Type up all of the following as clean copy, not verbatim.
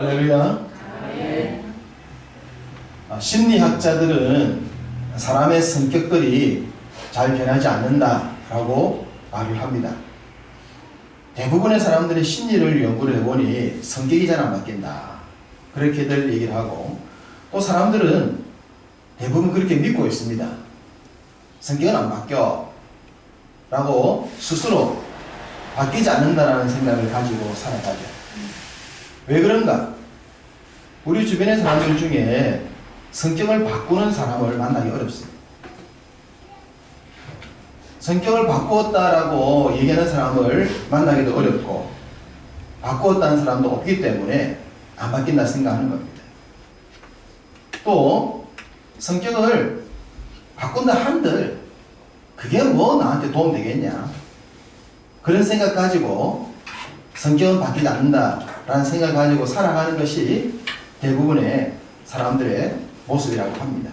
할렐루야. 심리학자들은 사람의 성격들이 잘 변하지 않는다라고 말을 합니다. 대부분의 사람들의 심리를 연구를 해보니 성격이 잘 안 바뀐다, 그렇게들 얘기를 하고, 또 사람들은 대부분 그렇게 믿고 있습니다. 성격은 안 바뀌어 라고 스스로 바뀌지 않는다라는 생각을 가지고 살아가죠. 왜 그런가? 우리 주변의 사람들 중에 성격을 바꾸는 사람을 만나기 어렵습니다. 성격을 바꾸었다라고 얘기하는 사람을 만나기도 어렵고, 바꾸었다는 사람도 없기 때문에 안 바뀐다 생각하는 겁니다. 또 성격을 바꾼다 한들 그게 뭐 나한테 도움 되겠냐, 그런 생각 가지고 성격은 바뀌지 않는다라는 생각 가지고 살아가는 것이 대부분의 사람들의 모습이라고 합니다.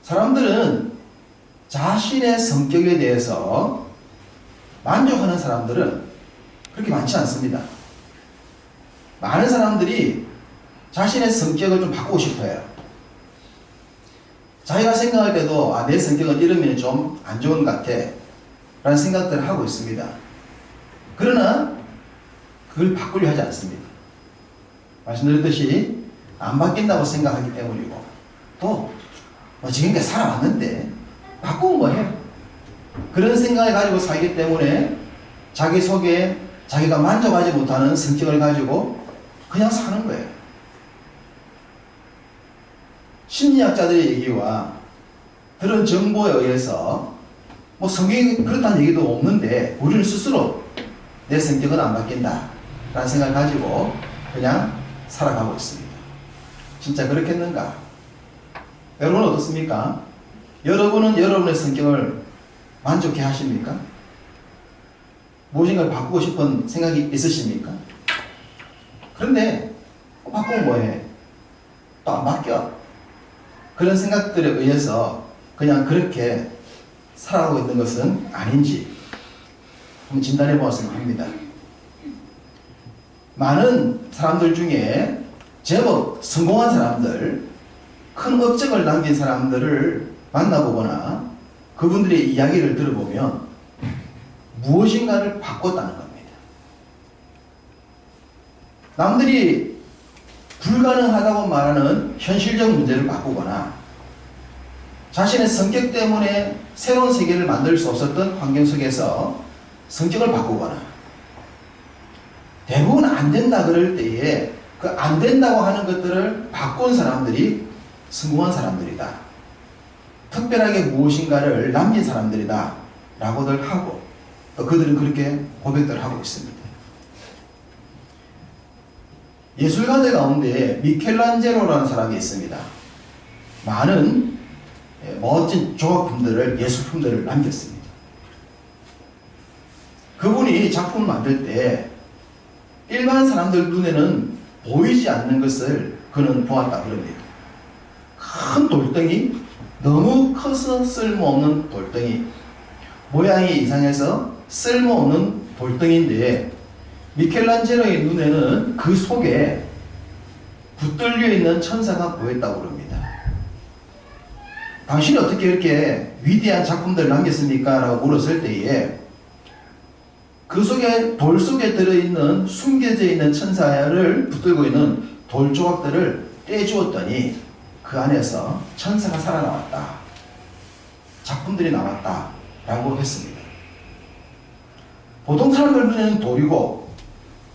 사람들은 자신의 성격에 대해서 만족하는 사람들은 그렇게 많지 않습니다. 많은 사람들이 자신의 성격을 좀 바꾸고 싶어요. 자기가 생각할 때도 내 성격은 이러면 좀 안 좋은 것 같아 라는 생각들을 하고 있습니다. 그러나 그걸 바꾸려 하지 않습니다. 말씀드렸듯이 안 바뀐다고 생각하기 때문이고, 또 지금까지 살아왔는데 바꾸면 뭐해? 그런 생각을 가지고 살기 때문에 자기 속에 자기가 만족하지 못하는 성격을 가지고 그냥 사는 거예요. 심리학자들의 얘기와 그런 정보에 의해서 성경이 그렇다는 얘기도 없는데 우리는 스스로 내 성격은 안 바뀐다 라는 생각을 가지고 그냥 살아가고 있습니다. 진짜 그렇겠는가? 여러분은 어떻습니까? 여러분은 여러분의 성격을 만족해 하십니까? 무엇인가를 바꾸고 싶은 생각이 있으십니까? 그런데 바꾸면 뭐해? 또 안 바뀌어. 그런 생각들에 의해서 그냥 그렇게 살아가고 있는 것은 아닌지 한번 진단해 보았으면 합니다. 많은 사람들 중에 제법 성공한 사람들, 큰 업적을 남긴 사람들을 만나보거나 그분들의 이야기를 들어보면 무엇인가를 바꿨다는 겁니다. 남들이 불가능하다고 말하는 현실적 문제를 바꾸거나 자신의 성격 때문에 새로운 세계를 만들 수 없었던 환경 속에서 성격을 바꾸거나, 대부분 안 된다 그럴 때에 그 안 된다고 하는 것들을 바꾼 사람들이 성공한 사람들이다, 특별하게 무엇인가를 남긴 사람들이다 라고들 하고, 또 그들은 그렇게 고백들 하고 있습니다. 예술가들 가운데 미켈란젤로라는 사람이 있습니다. 많은 멋진 조각품들을, 예술품들을 남겼습니다. 그분이 작품을 만들 때 일반 사람들 눈에는 보이지 않는 것을 그는 보았다 그럽니다. 큰 돌덩이, 너무 커서 쓸모없는 돌덩이, 모양이 이상해서 쓸모없는 돌덩이인데 미켈란젤로의 눈에는 그 속에 붙들려 있는 천사가 보였다고 그럽니다. 당신이 어떻게 이렇게 위대한 작품들을 남겼습니까? 라고 물었을 때에 그 속에, 돌 속에 들어있는, 숨겨져 있는 천사를 붙들고 있는 돌 조각들을 떼주었더니 그 안에서 천사가 살아나왔다, 작품들이 나왔다 라고 했습니다. 보통 사람들 눈에는 돌이고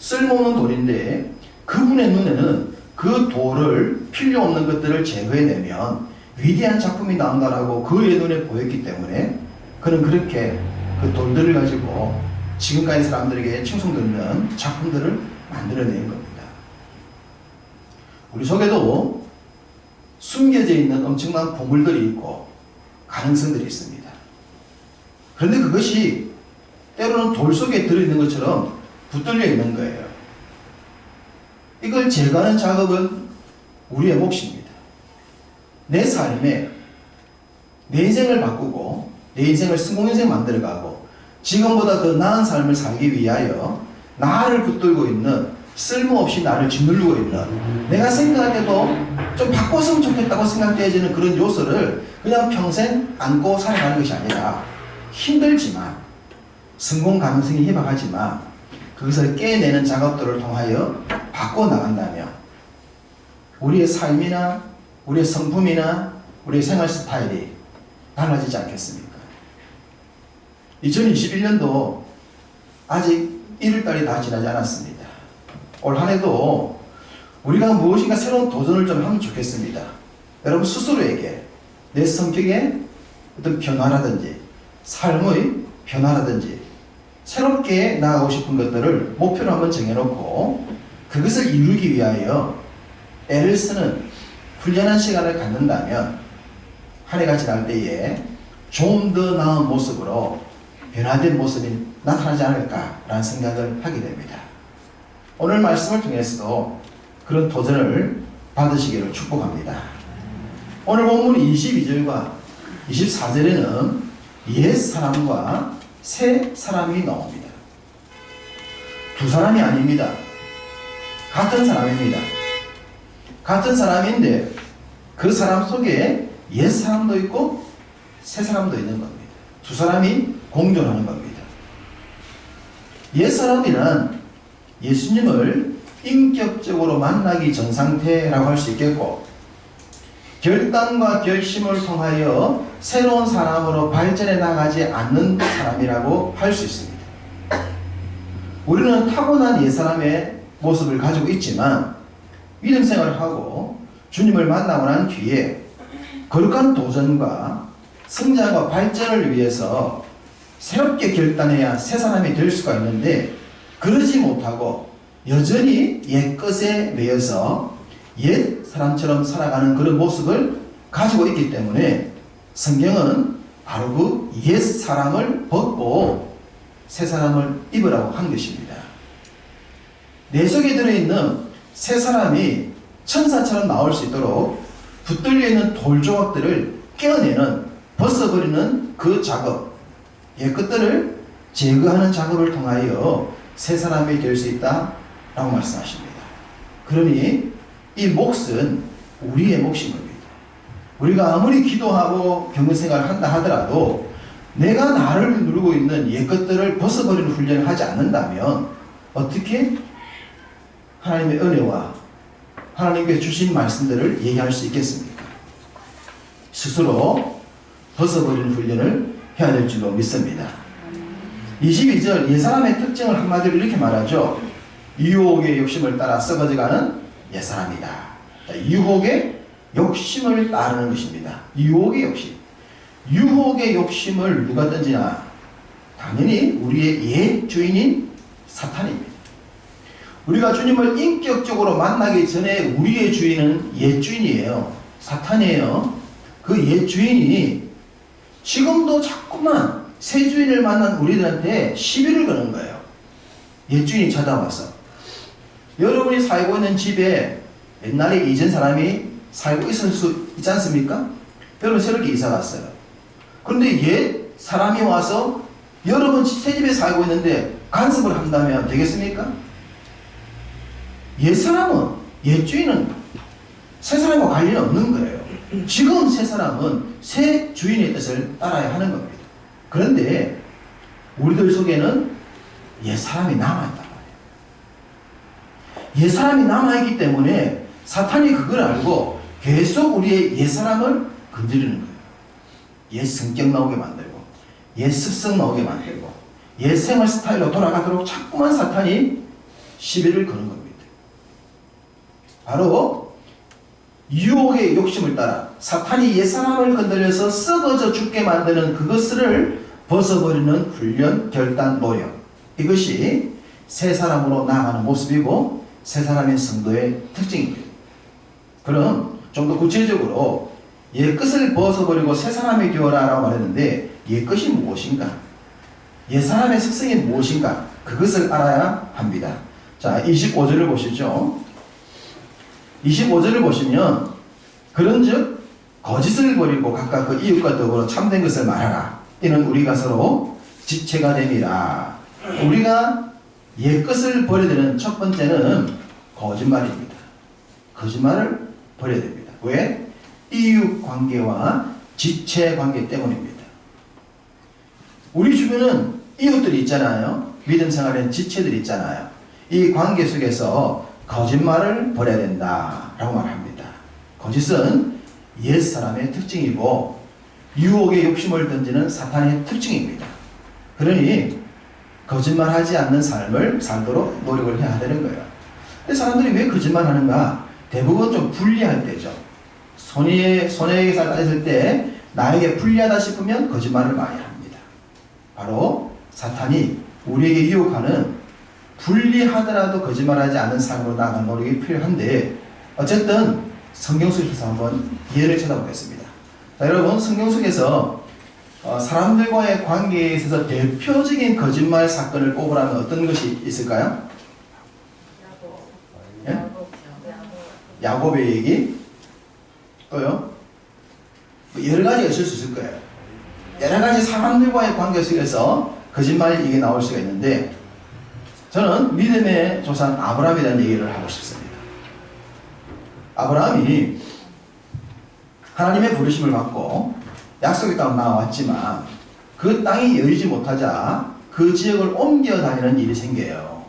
쓸모없는 돌인데 그분의 눈에는 그 돌을, 필요 없는 것들을 제거해내면 위대한 작품이 나온다라고 그의 눈에 보였기 때문에 그는 그렇게 그 돌들을 가지고 지금까지 사람들에게 칭송받는 작품들을 만들어낸 겁니다. 우리 속에도 숨겨져 있는 엄청난 보물들이 있고 가능성들이 있습니다. 그런데 그것이 때로는 돌 속에 들어있는 것처럼 붙들려 있는 거예요. 이걸 제거하는 작업은 우리의 몫입니다. 내 삶에 내 인생을 바꾸고 내 인생을 성공인생 만들어가고 지금보다 더 나은 삶을 살기 위하여 나를 붙들고 있는 쓸모없이 나를 짓누르고 있는, 내가 생각할 때도 좀 바꿨으면 좋겠다고 생각되어지는 그런 요소를 그냥 평생 안고 살아가는 것이 아니라, 힘들지만 성공 가능성이 희박하지만 그것을 깨내는 작업들을 통하여 바꿔나간다면 우리의 삶이나 우리의 성품이나 우리의 생활 스타일이 달라지지 않겠습니까? 2021년도 아직 1월달이 다 지나지 않았습니다. 올 한해도 우리가 무엇인가 새로운 도전을 좀 하면 좋겠습니다. 여러분 스스로에게 내 성격의 어떤 변화라든지 삶의 변화라든지 새롭게 나아가고 싶은 것들을 목표로 한번 정해놓고 그것을 이루기 위하여 애를 쓰는 훈련한 시간을 갖는다면 한 해가 지날 때에 좀 더 나은 모습으로 변화된 모습이 나타나지 않을까라는 생각을 하게 됩니다. 오늘 말씀을 통해서도 그런 도전을 받으시기를 축복합니다. 오늘 본문 22절과 24절에는 옛 사람과 새 사람이 나옵니다. 두 사람이 아닙니다. 같은 사람입니다. 같은 사람인데 그 사람 속에 옛 사람도 있고 새 사람도 있는 겁니다. 두 사람이 공존하는 겁니다. 옛 사람이란 예수님을 인격적으로 만나기 전 상태라고 할 수 있겠고, 결단과 결심을 통하여 새로운 사람으로 발전해 나가지 않는 사람이라고 할 수 있습니다. 우리는 타고난 옛사람의 모습을 가지고 있지만 믿음 생활을 하고 주님을 만나고 난 뒤에 거룩한 도전과 성장과 발전을 위해서 새롭게 결단해야 새 사람이 될 수가 있는데, 그러지 못하고 여전히 옛 것에 매여서 옛 사람처럼 살아가는 그런 모습을 가지고 있기 때문에 성경은 바로 그 옛 사람을 벗고 새 사람을 입으라고 한 것입니다. 내 속에 들어있는 새 사람이 천사처럼 나올 수 있도록 붙들려 있는 돌 조각들을 깨어내는, 벗어버리는 그 작업, 옛 것들을 제거하는 작업을 통하여 새 사람이 될 수 있다라고 말씀하십니다. 그러니 이 몫은 우리의 몫인 겁니다. 우리가 아무리 기도하고 경건생활을 한다 하더라도 내가 나를 누르고 있는 옛 것들을 벗어버리는 훈련을 하지 않는다면 어떻게 하나님의 은혜와 하나님께 주신 말씀들을 얘기할 수 있겠습니까? 스스로 벗어버리는 훈련을 해야 될 줄로 믿습니다. 22절 옛사람의 특징을 한마디로 이렇게 말하죠. 유혹의 욕심을 따라 썩어져가는 옛사람이다. 유혹의 욕심을 따르는 것입니다. 유혹의 욕심. 유혹의 욕심을 누가 던지나? 당연히 우리의 옛 주인인 사탄입니다. 우리가 주님을 인격적으로 만나기 전에 우리의 주인은 옛 주인이에요. 사탄이에요. 그 옛 주인이 지금도 자꾸만 새 주인을 만난 우리들한테 시비를 거는 거예요. 옛 주인이 찾아와서 여러분이 살고 있는 집에 옛날에 이전 사람이 살고 있을 수 있지 않습니까? 여러분 새롭게 이사 갔어요. 그런데 옛 사람이 와서 여러분 새 집에 살고 있는데 간섭을 한다면 되겠습니까? 옛 사람은, 옛 주인은 새 사람과 관련이 없는 거예요. 지금 새 사람은 새 주인의 뜻을 따라야 하는 겁니다. 그런데 우리들 속에는 옛 사람이 남아있단 말이에요. 옛 사람이 남아있기 때문에 사탄이 그걸 알고 계속 우리의 옛 사람을 건드리는 거예요. 옛 성격 나오게 만들고, 옛 습성 나오게 만들고, 옛 생활 스타일로 돌아가도록 자꾸만 사탄이 시비를 거는 겁니다. 바로 유혹의 욕심을 따라 사탄이 옛 사람을 건드려서 썩어져 죽게 만드는 그것을 벗어버리는 훈련, 결단, 노력. 이것이 새 사람으로 나아가는 모습이고 새 사람의 성도의 특징입니다. 그럼 좀 더 구체적으로 옛 것을 벗어버리고 새 사람이 되어라 라고 말했는데 옛 것이 무엇인가? 옛 사람의 특성이 무엇인가? 그것을 알아야 합니다. 자, 25절을 보시죠. 25절을 보시면 그런즉 거짓을 버리고 각각 그 이웃과 더불어 참된 것을 말하라. 이는 우리가 서로 지체가 됨이라. 우리가 옛것을 버려야 되는 첫 번째는 거짓말입니다. 거짓말을 버려야 됩니다. 왜? 이웃 관계와 지체 관계 때문입니다. 우리 주변은 이웃들이 있잖아요. 믿음 생활에 지체들이 있잖아요. 이 관계 속에서 거짓말을 버려야 된다라고 말합니다. 거짓은 옛사람의 특징이고 유혹의 욕심을 던지는 사탄의 특징입니다. 그러니 거짓말하지 않는 삶을 살도록 노력을 해야 되는 거예요. 근데 사람들이 왜 거짓말하는가? 대부분 좀 불리할 때죠. 손해에서 따졌을 때 나에게 불리하다 싶으면 거짓말을 많이 합니다. 바로 사탄이 우리에게 유혹하는 불리하더라도 거짓말하지 않는 삶으로 나아가는 노력이 필요한데, 어쨌든 성경 속에서 한번 예를 찾아보겠습니다. 자, 여러분, 성경 속에서 사람들과의 관계에 있어서 대표적인 거짓말 사건을 꼽으라면 어떤 것이 있을까요? 예? 야곱의 얘기? 또요? 여러 가지가 있을 수 있을 거예요. 여러 가지 사람들과의 관계 속에서 거짓말 얘기 나올 수가 있는데, 저는 믿음의 조상 아브라함에 대한 얘기를 하고 싶습니다. 아브라함이 하나님의 부르심을 받고 약속의 땅으로 나왔지만 그 땅이 여의지 못하자 그 지역을 옮겨 다니는 일이 생겨요.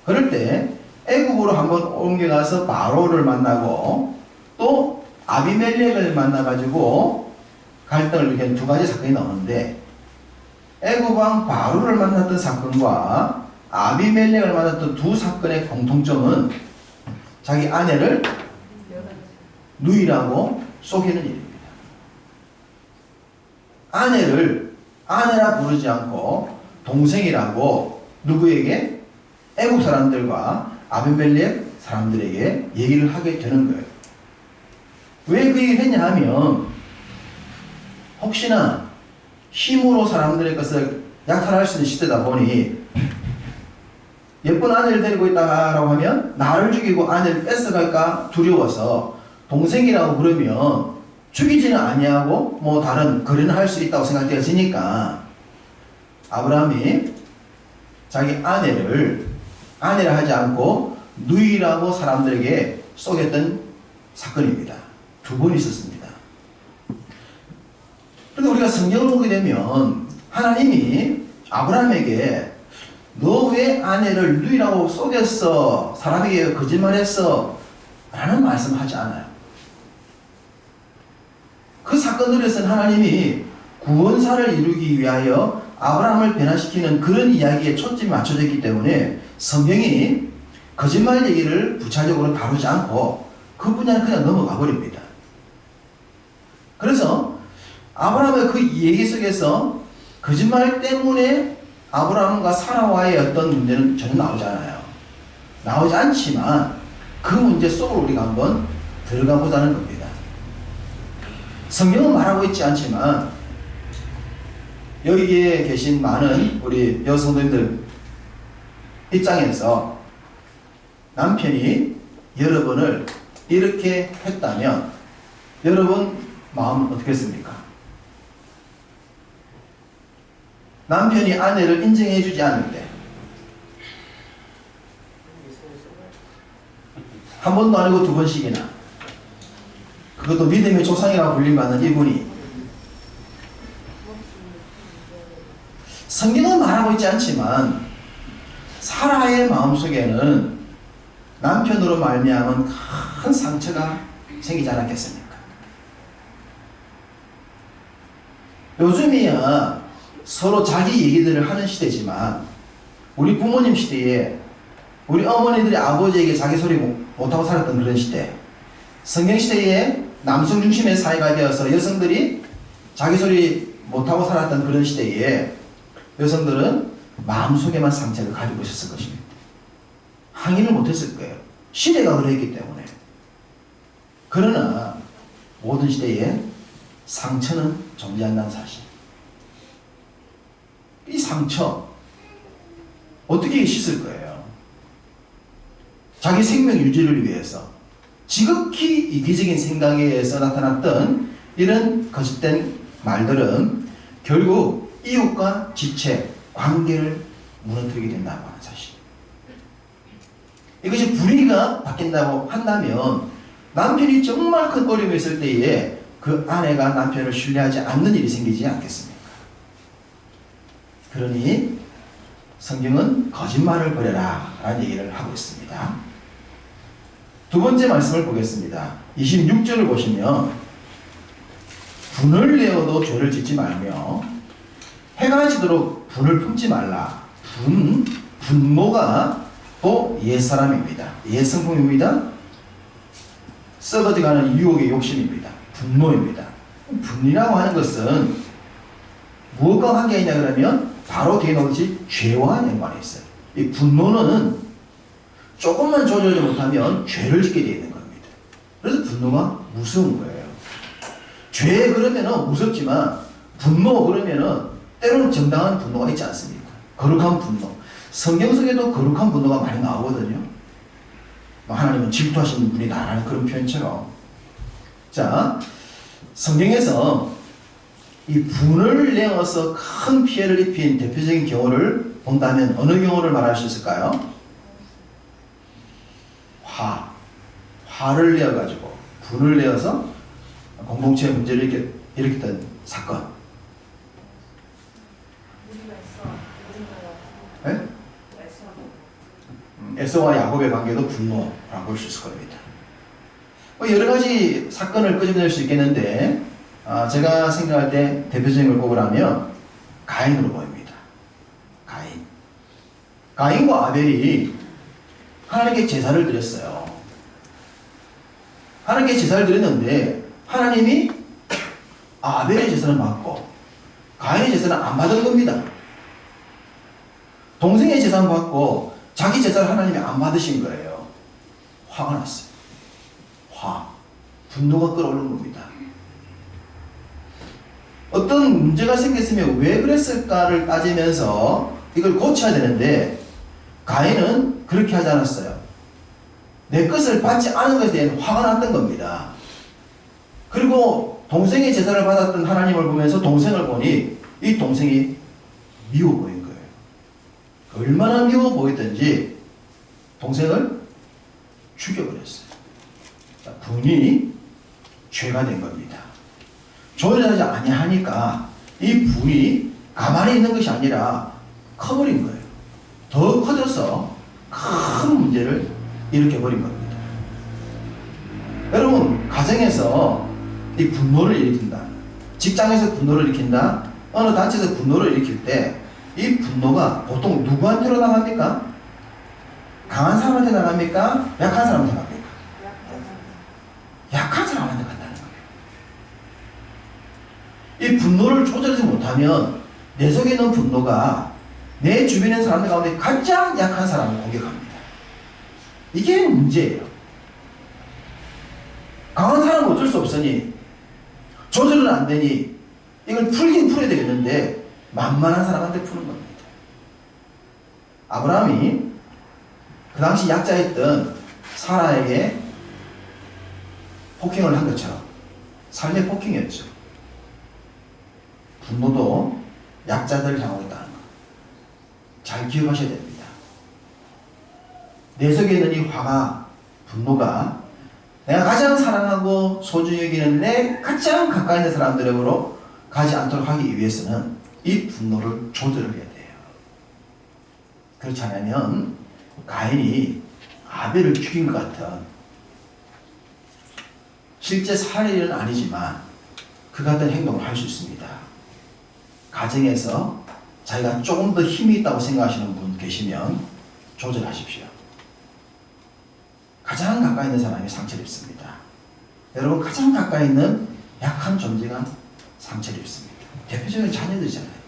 그럴 때 애굽으로 한번 옮겨가서 바로를 만나고 또 아비멜렉을 만나가지고 갈등을 일으키는 두 가지 사건이 나오는데, 애굽 왕 바로를 만났던 사건과 아비멜렉을 만났던 두 사건의 공통점은 자기 아내를 누이라고 속이는 일입니다. 아내를 아내라 부르지 않고 동생이라고 누구에게? 애국 사람들과 아비멜렉 사람들에게 얘기를 하게 되는 거예요. 왜 그 얘기를 했냐 하면, 혹시나 힘으로 사람들의 것을 약탈할 수 있는 시대다 보니 예쁜 아내를 데리고 있다라고 하면 나를 죽이고 아내를 뺏어갈까 두려워서 동생이라고 부르면 죽이지는 아니하고 뭐 다른 거래는 할 수 있다고 생각되어지니까 아브라함이 자기 아내를 아내라 하지 않고 누이라고 사람들에게 속였던 사건입니다. 두 번 있었습니다. 그런데 우리가 성경을 보게 되면 하나님이 아브라함에게 너 왜 아내를 누이라고 속였어? 사람에게 거짓말했어? 라는 말씀을 하지 않아요. 그 사건들에서는 하나님이 구원사를 이루기 위하여 아브라함을 변화시키는 그런 이야기에 초점이 맞춰져 있기 때문에 성경이 거짓말 얘기를 부차적으로 다루지 않고 그 분야는 그냥 넘어가 버립니다. 그래서 아브라함의 그 얘기 속에서 거짓말 때문에 아브라함과 사라와의 어떤 문제는 전혀 나오지 않아요. 나오지 않지만 그 문제 속으로 우리가 한번 들어가 보자는 겁니다. 성경은 말하고 있지 않지만 여기에 계신 많은 우리 여성들들 입장에서 남편이 여러분을 이렇게 했다면 여러분 마음은 어떻겠습니까? 남편이 아내를 인정해 주지 않는데 한 번도 아니고 두 번씩이나, 그것도 믿음의 조상이라고 불림받는 이분이, 성경은 말하고 있지 않지만 사라의 마음속에는 남편으로 말미암은 큰 상처가 생기지 않았겠습니까? 요즘이야 서로 자기 얘기들을 하는 시대지만 우리 부모님 시대에 우리 어머니들이 아버지에게 자기 소리 못하고 살았던 그런 시대, 성경 시대에 남성 중심의 사회가 되어서 여성들이 자기 소리 못하고 살았던 그런 시대에 여성들은 마음속에만 상처를 가지고 있었을 것입니다. 항의를 못했을 거예요. 시대가 그랬기 때문에. 그러나 모든 시대에 상처는 존재한다는 사실. 이 상처 어떻게 씻을 거예요? 자기 생명 유지를 위해서 지극히 이기적인 생각에 의해서 나타났던 이런 거짓된 말들은 결국 이웃과 지체, 관계를 무너뜨리게 된다고 하는 사실. 이것이 분위기가 바뀐다고 한다면 남편이 정말 큰 어려움이 있을 때에 그 아내가 남편을 신뢰하지 않는 일이 생기지 않겠습니까? 그러니 성경은 거짓말을 버려라 라는 얘기를 하고 있습니다. 두 번째 말씀을 보겠습니다. 26절을 보시면 분을 내어도 죄를 짓지 말며 해가 지도록 분을 품지 말라. 분노가 또 옛사람입니다. 옛성품입니다. 썩어져가는 유혹의 욕심입니다. 분노입니다. 분이라고 하는 것은 무엇과 관계가 있냐 그러면 바로 뒤에 나오듯이 죄와 연관이 있어요. 이 분노는 조금만 조절하지 못하면 죄를 짓게 되어 있는 겁니다. 그래서 분노가 무서운 거예요. 죄 그러면은 무섭지만 분노 그러면은 때로는 정당한 분노가 있지 않습니까? 거룩한 분노. 성경 속에도 거룩한 분노가 많이 나오거든요. 하나님은 질투하시는 분이 나라는 그런 표현처럼. 자, 성경에서 이 분을 내어서 큰 피해를 입힌 대표적인 경우를 본다면 어느 경우를 말할 수 있을까요? 화를 내어가지고 분을 내어서 공동체의 문제를 일으켰던 사건. 네? 에서와 야곱의 관계도 분노라고 볼 수 있을 겁니다. 여러 가지 사건을 끄집어낼 수 있겠는데 제가 생각할 때 대표적인 걸 꼽으라면 가인으로 보입니다. 가인과 아벨이 하나님께 제사를 드렸어요. 하나님께 제사를 드렸는데 하나님이 아벨의 제사는 받고 가인의 제사는 안 받은 겁니다. 동생의 제사는 받고 자기 제사를 하나님이 안 받으신 거예요. 화가 났어요. 분노가 끓어오르는 겁니다. 어떤 문제가 생겼으면 왜 그랬을까를 따지면서 이걸 고쳐야 되는데 가인은 그렇게 하지 않았어요. 내 것을 받지 않은 것에 대한 화가 났던 겁니다. 그리고 동생의 제사를 받았던 하나님을 보면서 동생을 보니 이 동생이 미워 보인 거예요. 얼마나 미워 보였던지 동생을 죽여버렸어요. 분이 죄가 된 겁니다. 조절하지 아니하니까 이 분이 가만히 있는 것이 아니라 커버린 거예요. 더 커져서 큰 문제를 일으켜버린 겁니다. 여러분, 가정에서 이 분노를 일으킨다. 직장에서 분노를 일으킨다. 어느 단체에서 분노를 일으킬 때 이 분노가 보통 누구한테로 나갑니까? 강한 사람한테 나갑니까? 약한 사람한테 나갑니까? 약한 사람한테 간다는 거예요. 이 분노를 조절하지 못하면 내 속에 있는 분노가 내 주변에 있는 사람들 가운데 가장 약한 사람을 공격합니다. 이게 문제예요. 강한 사람은 어쩔 수 없으니 조절은 안 되니 이걸 풀긴 풀어야 되겠는데 만만한 사람한테 푸는 겁니다. 아브라함이 그 당시 약자였던 사라에게 폭행을 한 것처럼 삶의 폭행이었죠. 분노도 약자들을 향하고 있다는 것. 잘 기억하셔야 됩니다. 내 속에 있는 이 화가, 분노가 내가 가장 사랑하고 소중히 여기는 내 가장 가까이 있는 사람들에게로 가지 않도록 하기 위해서는 이 분노를 조절을 해야 돼요. 그렇지 않으면 가인이 아벨을 죽인 것 같은, 실제 살인은 아니지만 그 같은 행동을 할 수 있습니다. 가정에서 자기가 조금 더 힘이 있다고 생각하시는 분 계시면 조절하십시오. 가장 가까이 있는 사람이 상처를 입습니다. 여러분, 가장 가까이 있는 약한 존재가 상처를 입습니다. 대표적인 자녀들이잖아요.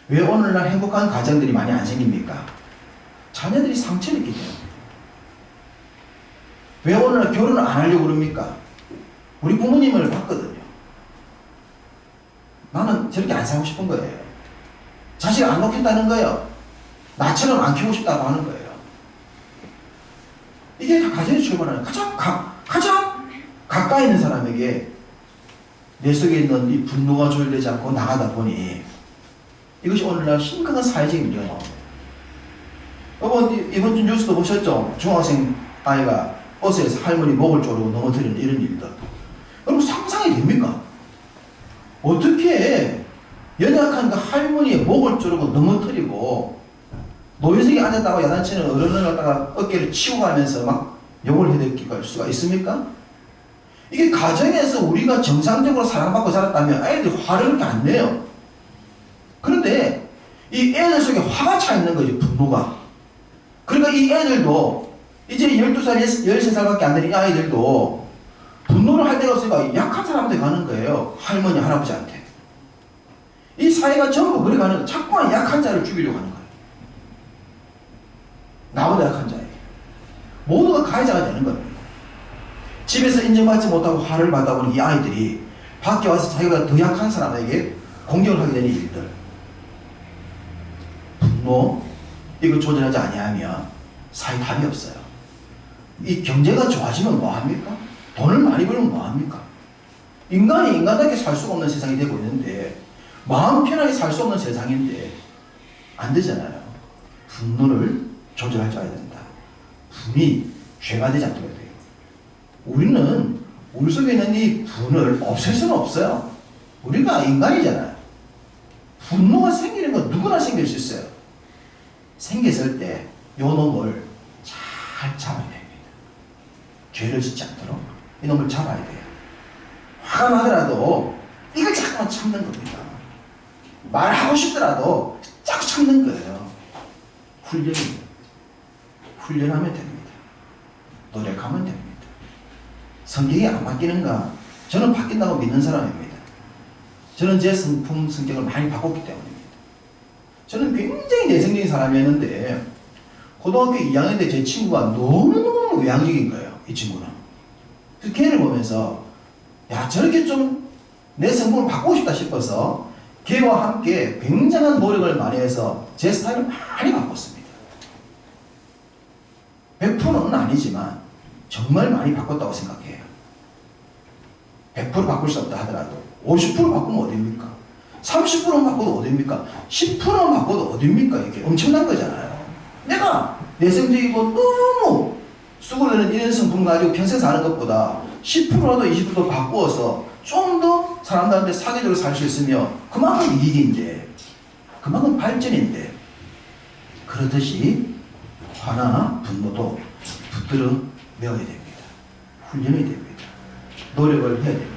왜 오늘날 행복한 가정들이 많이 안 생깁니까? 자녀들이 상처를 입기 때문에. 왜 오늘날 결혼을 안 하려고 그럽니까? 우리 부모님을 봤거든요. 나는 저렇게 안 살고 싶은 거예요. 자식 안 놓겠다는 거예요. 나처럼 안 키우고 싶다고 하는 거예요. 이게 다 가정에서 출발하는 가장 가까이 있는 사람에게 내 속에 있는 이 분노가 조절되지 않고 나가다 보니 이것이 오늘날 심각한 사회적인 문제가 나옵니다. 이번 주 뉴스도 보셨죠? 중학생 아이가 버스에서 할머니 목을 조르고 넘어뜨리는 이런 일들. 여러분 상상이 됩니까? 어떻게 연약한 그 할머니의 목을 조르고 넘어뜨리고 노인석에 앉았다고 야단치는 어른을 갖다가 어깨를 치고 가면서 막 욕을 해댈 수가 있습니까? 이게 가정에서 우리가 정상적으로 사랑받고 자랐다면 아이들이 화를 그렇게 안 내요. 그런데 이 애들 속에 화가 차 있는 거죠. 분노가. 그러니까 이 애들도 이제 12살, 13살밖에 안 되는 이 아이들도 분노를 할 데가 없으니까 약한 사람한테 가는 거예요. 할머니, 할아버지한테. 이 사회가 전부 그래 가는 거예요. 자꾸만 약한 자를 죽이려고 하는 거예요. 나보다 약한 자에게. 모두가 가해자가 되는 겁니다. 집에서 인정받지 못하고 화를 받다 보니 이 아이들이 밖에 와서 자기가 더 약한 사람에게 공격을 하게 되는 일들. 분노, 이거 조절하지 아니하면 사회 답이 없어요. 이 경제가 좋아지면 뭐합니까? 돈을 많이 벌면 뭐합니까? 인간이 인간답게 살 수가 없는 세상이 되고 있는데 마음 편하게 살 수 없는 세상인데 안 되잖아요. 분노를 조절할 줄 알아야 된다. 분이 죄가 되지 않도록 돼요. 우리는 우리 속에 있는 이 분을 없앨 수는 없어요. 우리가 인간이잖아요. 분노가 생기는 건 누구나 생길 수 있어요. 생겼을 때 요 놈을 잘 잡아야 됩니다. 죄를 짓지 않도록 이놈을 잡아야 돼요. 화가 나더라도 이걸 자꾸만 참는 겁니다. 말하고 싶더라도 자꾸 참는 거예요. 훈련입니다. 훈련하면 됩니다. 노력하면 됩니다. 성격이 안 바뀌는가? 저는 바뀐다고 믿는 사람입니다. 저는 제 성격을 많이 바꿨기 때문입니다. 저는 굉장히 내성적인 사람이었는데 고등학교 2학년 때 제 친구가 너무너무 외향적인 거예요. 이 친구는. 그래서 걔를 보면서 야 저렇게 좀 내 성품을 바꾸고 싶다 싶어서 걔와 함께 굉장한 노력을 많이 해서 제 스타일을 많이 바꿨습니다. 100%는 아니지만 정말 많이 바꿨다고 생각해요. 100% 바꿀 수 없다 하더라도 50% 바꾸면 어딥니까? 30%는 바꿔도 어딥니까? 10%는 바꿔도 어딥니까? 이게 엄청난 거잖아요. 내가 내성적이고 너무 수고되는 이런 성품 가지고 평생 사는 것보다 10%라도 20%도 바꾸어서 좀 더 사람들한테 사회적으로 살 수 있으면 그만큼 이익인데 그만큼 발전인데 그렇듯이 화나 분노도 붙들어 메워야 됩니다. 훈련해야 됩니다. 노력을 해야 됩니다.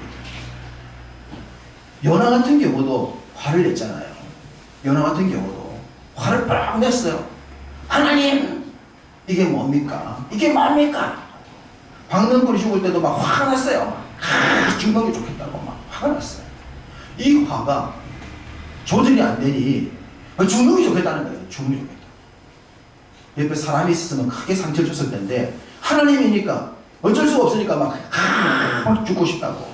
요나 같은 경우도 화를 냈잖아요. 요나 같은 경우도 화를 빡 냈어요. 하나님 이게 뭡니까? 이게 뭡니까? 박능골이 죽을 때도 막 화가 났어요. 죽는 게 좋겠다고 막 화가 났어요. 이 화가 조절이 안 되니 죽는 게 좋겠다는 거예요. 죽는 게 좋겠다. 옆에 사람이 있었으면 크게 상처를 줬을 텐데 하나님이니까 어쩔 수가 없으니까 막 죽고 싶다고.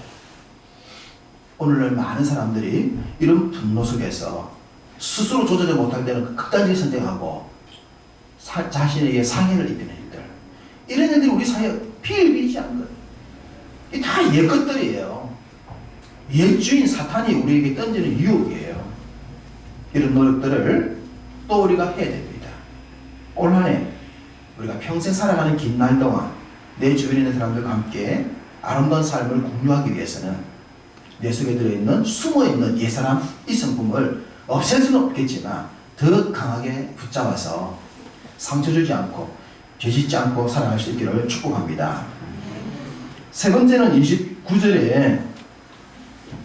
오늘날 많은 사람들이 이런 분노 속에서 스스로 조절을 못할 때는 극단적인 선택하고 자신에게 상해를 입히는 일들. 이런 일들이 우리 사회에 비일비재한 거예요. 이게 다 옛것들이에요. 옛주인 사탄이 우리에게 던지는 유혹이에요. 이런 노력들을 또 우리가 해야 됩니다. 올 한 해 우리가 평생 살아가는 긴 날 동안 내 주변에 있는 사람들과 함께 아름다운 삶을 공유하기 위해서는 내 속에 들어있는 숨어있는 옛사람 이 성품을 없앨 수는 없겠지만 더 강하게 붙잡아서 상처 주지 않고 죄짓지 않고 살아갈 수 있기를 축복합니다. 세 번째는 29절에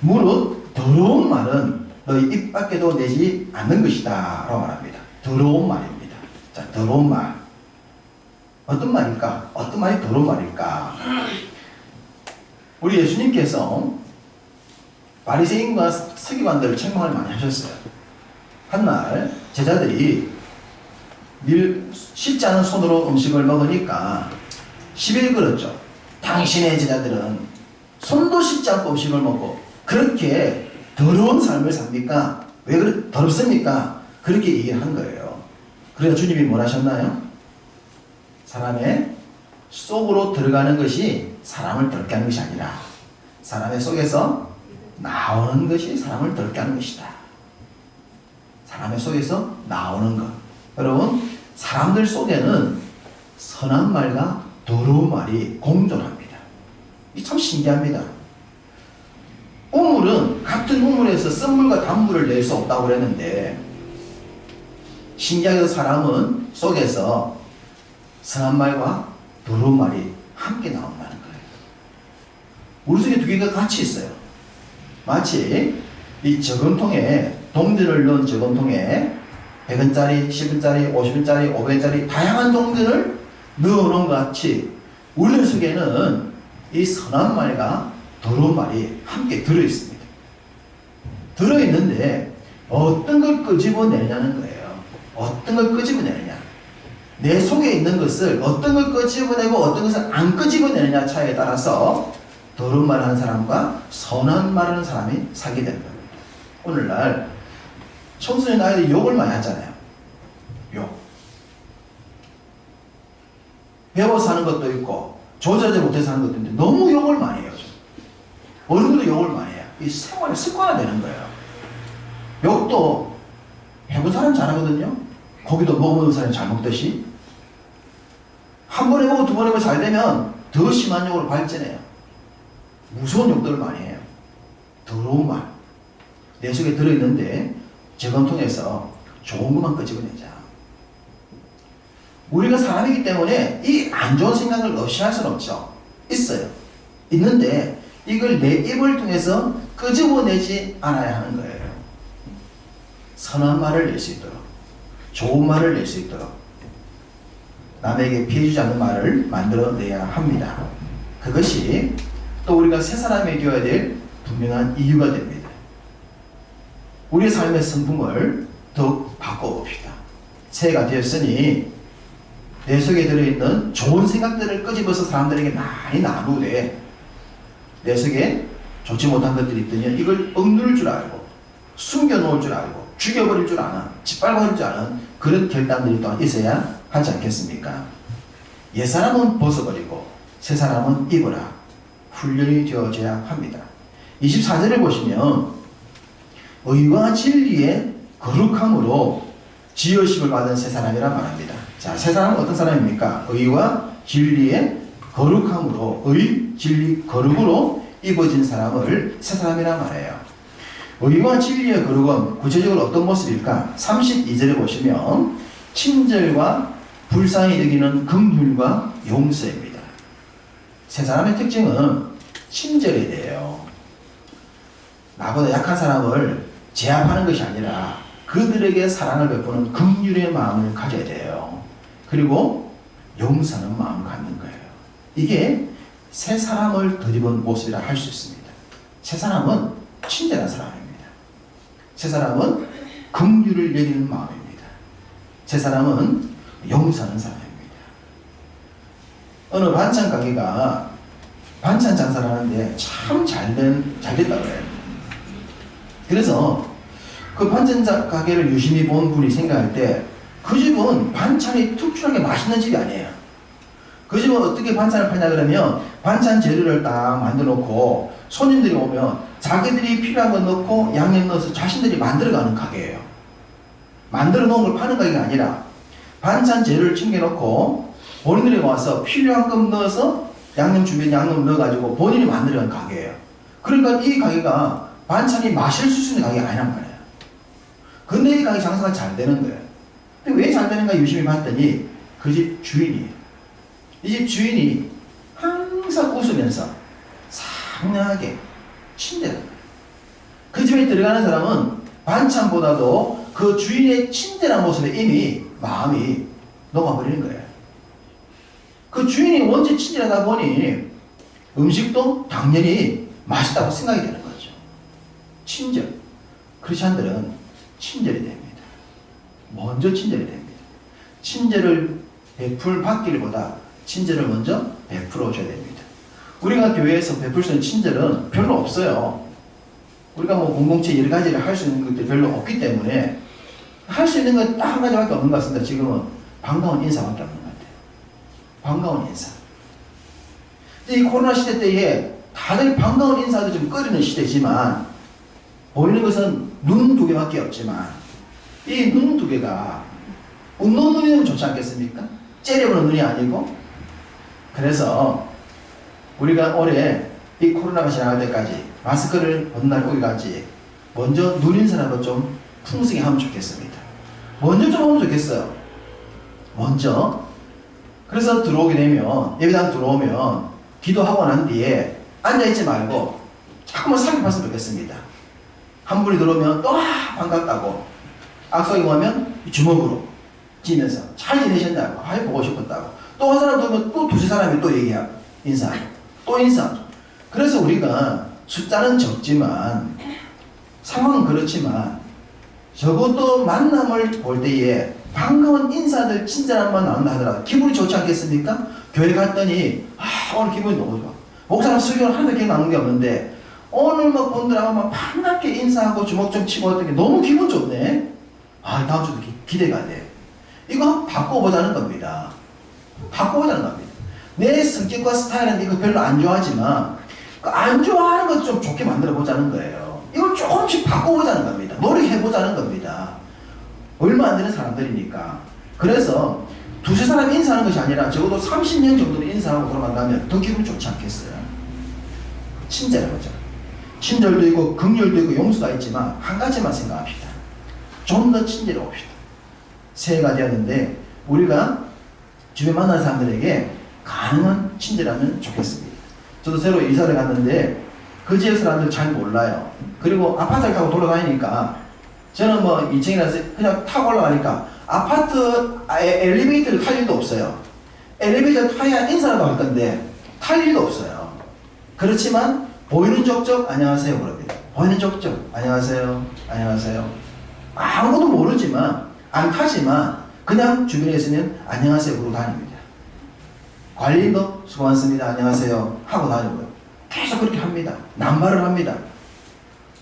무릇 더러운 말은 너희 입 밖에도 내지 않는 것이다 라고 말합니다. 더러운 말입니다. 자, 더러운 말 어떤 말일까? 어떤 말이 더러운 말일까? 우리 예수님께서 바리새인과 서기관들을 책망을 많이 하셨어요. 한날 제자들이 씻지 않은 손으로 음식을 먹으니까 시비를 걸었죠. 당신의 제자들은 손도 씻지 않고 음식을 먹고 그렇게 더러운 삶을 삽니까? 왜 그렇게 더럽습니까? 그렇게 얘기를 한 거예요. 그래서 주님이 뭘 하셨나요? 사람의 속으로 들어가는 것이 사람을 더럽게 하는 것이 아니라 사람의 속에서 나오는 것이 사람을 더럽게 하는 것이다. 사람의 속에서 나오는 것. 여러분 사람들 속에는 선한 말과 더러운 말이 공존합니다. 이 참 신기합니다. 우물은 같은 우물에서 쓴물과 단물을 낼 수 없다고 그랬는데 신기하게도 사람은 속에서 선한 말과 더러운 말이 함께 나온다는 거예요. 우리 속에 두 개가 같이 있어요. 마치 이 저금통에 동전을 넣은 저금통에 100원짜리, 10원짜리, 50원짜리, 500원짜리 다양한 동전을 넣어놓은 것 같이 우리 속에는 이 선한 말과 더러운 말이 함께 들어있습니다. 들어있는데 어떤 걸 끄집어내느냐는 거예요. 어떤 걸 끄집어내느냐. 내 속에 있는 것을 어떤 걸 끄집어내고 어떤 것을 안 끄집어내느냐 차이에 따라서 더러운 말 하는 사람과 선한 말 하는 사람이 살게 되는 겁니다. 오늘날 청소년 아이들이 욕을 많이 하잖아요. 욕. 배워서 하는 것도 있고 조절하지 못해서 하는 것도 있는데 너무 욕을 많이 해요. 어른들도 욕을 많이 해요. 이 생활의 습관화되는 거예요. 욕도 해본 사람 잘하거든요. 고기도 먹어보는 사람이 잘 먹듯이 한 번 해보고 두 번 해보고 잘 되면 더 심한 욕으로 발전해요. 무서운 욕들을 많이 해요. 더러운 말. 내 속에 들어있는데 저금통에서 좋은 것만 끄집어내자. 우리가 사람이기 때문에 이 안 좋은 생각을 없이 할 수는 없죠. 있어요. 있는데 이걸 내 입을 통해서 끄집어내지 않아야 하는 거예요. 선한 말을 낼 수 있도록, 좋은 말을 낼 수 있도록 남에게 피해주지 않는 말을 만들어내야 합니다. 그것이 또 우리가 새 사람이 되어야 될 분명한 이유가 됩니다. 우리의 삶의 성품을 더욱 바꿔봅시다. 새해가 되었으니 내 속에 들어있는 좋은 생각들을 끄집어서 사람들에게 많이 나누되 내 속에 좋지 못한 것들이 있더니 이걸 억누를 줄 알고 숨겨놓을 줄 알고 죽여버릴 줄 아는 짓밟아버릴 줄 아는 그런 결단들이 또한 있어야 하지 않겠습니까? 옛사람은 벗어버리고 새사람은 입어라. 훈련이 되어져야 합니다. 24절을 보시면 의와 진리의 거룩함으로 지으심을 받은 새사람이라 말합니다. 자, 새사람은 어떤 사람입니까? 의와 진리의 거룩함으로 의, 진리, 거룩으로 입어진 사람을 새사람이라 말해요. 의와 진리의 거룩은 구체적으로 어떤 모습일까? 32절에 보시면 친절과 불쌍히 여기는 긍휼과 용서입니다. 새사람의 특징은 친절이 돼요. 나보다 약한 사람을 제압하는 것이 아니라 그들에게 사랑을 베푸는 긍휼의 마음을 가져야 돼요. 그리고 용서하는 마음을 갖는 거예요. 이게 새 사람을 덧입은 모습이라 할 수 있습니다. 새 사람은 친절한 사람입니다. 새 사람은 긍휼을 여기는 마음입니다. 새 사람은 용서하는 사람입니다. 어느 반찬 가게가 반찬 장사를 하는데 참 잘됐다고 해요. 그래서 그 반찬 가게를 유심히 본 분이 생각할 때 그 집은 반찬이 특출나게 맛있는 집이 아니에요. 그 집은 어떻게 반찬을 파냐 그러면 반찬 재료를 딱 만들어 놓고 손님들이 오면 자기들이 필요한 거 넣고 양념 넣어서 자신들이 만들어가는 가게예요. 만들어 놓은 걸 파는 가게가 아니라 반찬 재료를 챙겨놓고 본인들이 와서 필요한 것 넣어서 양념 준비한 양념 넣어가지고 본인이 만들어가는 가게예요. 그러니까 이 가게가 반찬이 맛있을 수 있는 가게가 아니란 말이에요. 근데 이 가게 장사가 잘 되는 거예요. 근데 왜 잘 되는가 유심히 봤더니 그 집 주인이에요. 이 집 주인이 항상 웃으면서 상냥하게 친절한 거예요. 그 집에 들어가는 사람은 반찬보다도 그 주인의 친절한 모습에 이미 마음이 녹아버리는 거예요. 그 주인이 원체 친절하다 보니 음식도 당연히 맛있다고 생각이 되는 거죠. 친절. 크리스찬들은 친절이 됩니다. 먼저 친절이 됩니다. 친절을 받기보다 친절을 먼저 베풀어 줘야 됩니다. 우리가 교회에서 베풀 수 있는 친절은 별로 없어요. 우리가 뭐 공동체 여러 가지를 할 수 있는 것들이 별로 없기 때문에 할 수 있는 건 딱 한 가지밖에 없는 것 같습니다. 지금은 반가운 인사밖에 없는 것 같아요. 반가운 인사. 이 코로나 시대 때에 다들 반가운 인사도 좀 꺼리는 시대지만 보이는 것은 눈 두 개밖에 없지만 이 눈 두 개가 웃는 눈이면 좋지 않겠습니까? 째려보는 눈이 아니고. 그래서 우리가 올해 이 코로나가 지나갈 때까지 마스크를 벗날 거기까지 먼저 눈인사라도 좀 풍성히 하면 좋겠습니다. 먼저 좀 하면 좋겠어요. 먼저. 그래서 들어오게 되면, 예배당 들어오면 기도하고 난 뒤에 앉아있지 말고 자꾸만 살펴봤으면 좋겠습니다. 한 분이 들어오면 또 반갑다고, 악수하고 하면 주먹으로 지면서 잘 지내셨냐고, 아이 보고 싶었다고, 또 한 사람 들어오면 또 두세 사람이 또 얘기하고 인사하고 또 인사하고. 그래서 우리가 숫자는 적지만, 상황은 그렇지만, 적어도 만남을 볼 때에 반가운 인사들 친절함만 나온다 하더라도 기분이 좋지 않겠습니까? 교회 갔더니 오늘 기분이 너무 좋아. 목사님 설교를 하는데 기억 나는 게 없는데 오늘 뭐 본들하고 막 반갑게 인사하고 주먹 좀 치고 했던 게 너무 기분 좋네. 다음 주도 기대가 돼. 이거 한번 바꿔보자는 겁니다. 바꿔보자는 겁니다. 내 성격과 스타일은 이거 별로 안 좋아하지만 안 좋아하는 것 좀 좋게 만들어 보자는 거예요. 이걸 조금씩 바꿔보자는 겁니다. 노력해보자는 겁니다. 얼마 안 되는 사람들이니까. 그래서 두세 사람 인사하는 것이 아니라 적어도 30년 정도는 인사하고 돌아간다면 더 기분 좋지 않겠어요? 친절해보자. 친절도 있고 긍휼도 있고 용서가 있지만 한 가지만 생각합시다. 좀 더 친절해 봅시다. 새해가 되었는데 우리가 주변 만난 사람들에게 가능한 친절하면 좋겠습니다. 저도 새로 이사를 갔는데 그 지역 사람들 잘 몰라요. 그리고 아파트를 타고 돌아다니니까 저는 뭐 2층이라서 그냥 타고 올라가니까 아파트 엘리베이터를 탈 일도 없어요. 엘리베이터 타야 인사라도 할 건데 탈 일도 없어요. 그렇지만 보이는 족족 안녕하세요 그럽니다. 보이는 족족 안녕하세요 안녕하세요. 아무것도 모르지만 안 타지만 그냥 주변에 있으면 안녕하세요 그러고 다닙니다. 관리인도 수고 많습니다 안녕하세요 하고 다니고요. 계속 그렇게 합니다. 남발을 합니다.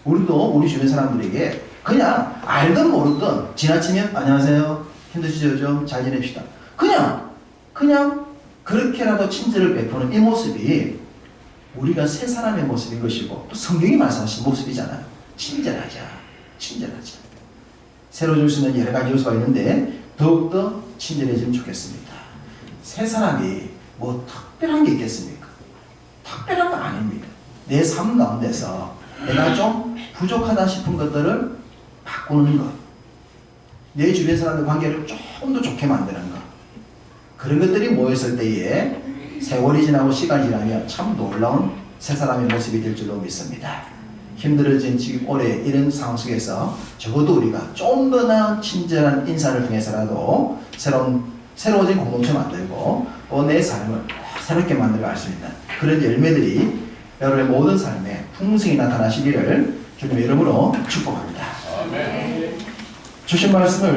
우리도 우리 주변 사람들에게 그냥 알든 모르든 지나치면 안녕하세요 힘드시죠 좀 잘 지냅시다. 그냥 그렇게라도 친절을 베푸는 이 모습이 우리가 새 사람의 모습인 것이고 또 성경이 말씀하신 모습이잖아요. 친절하자. 친절하자. 새로 줄 수 있는 여러 가지 요소가 있는데 더욱더 친절해지면 좋겠습니다. 새 사람이 뭐 특별한 게 있겠습니까? 특별한 건 아닙니다. 내 삶 가운데서 내가 좀 부족하다 싶은 것들을 바꾸는 것, 내 주변 사람들 관계를 좀 더 좋게 만드는 것, 그런 것들이 모였을 때에 세월이 지나고 시간이 지나면 참 놀라운 새 사람의 모습이 될 줄로 믿습니다. 힘들어진 지금 올해 이런 상황 속에서 적어도 우리가 좀 더 나은 친절한 인사를 통해서라도 새로워진 공동체 만들고 또 내 삶을 새롭게 만들어갈 수 있는 그런 열매들이 여러분의 모든 삶에 풍성히 나타나시기를 주님의 이름으로 축복합니다. 아멘. 주신 말씀을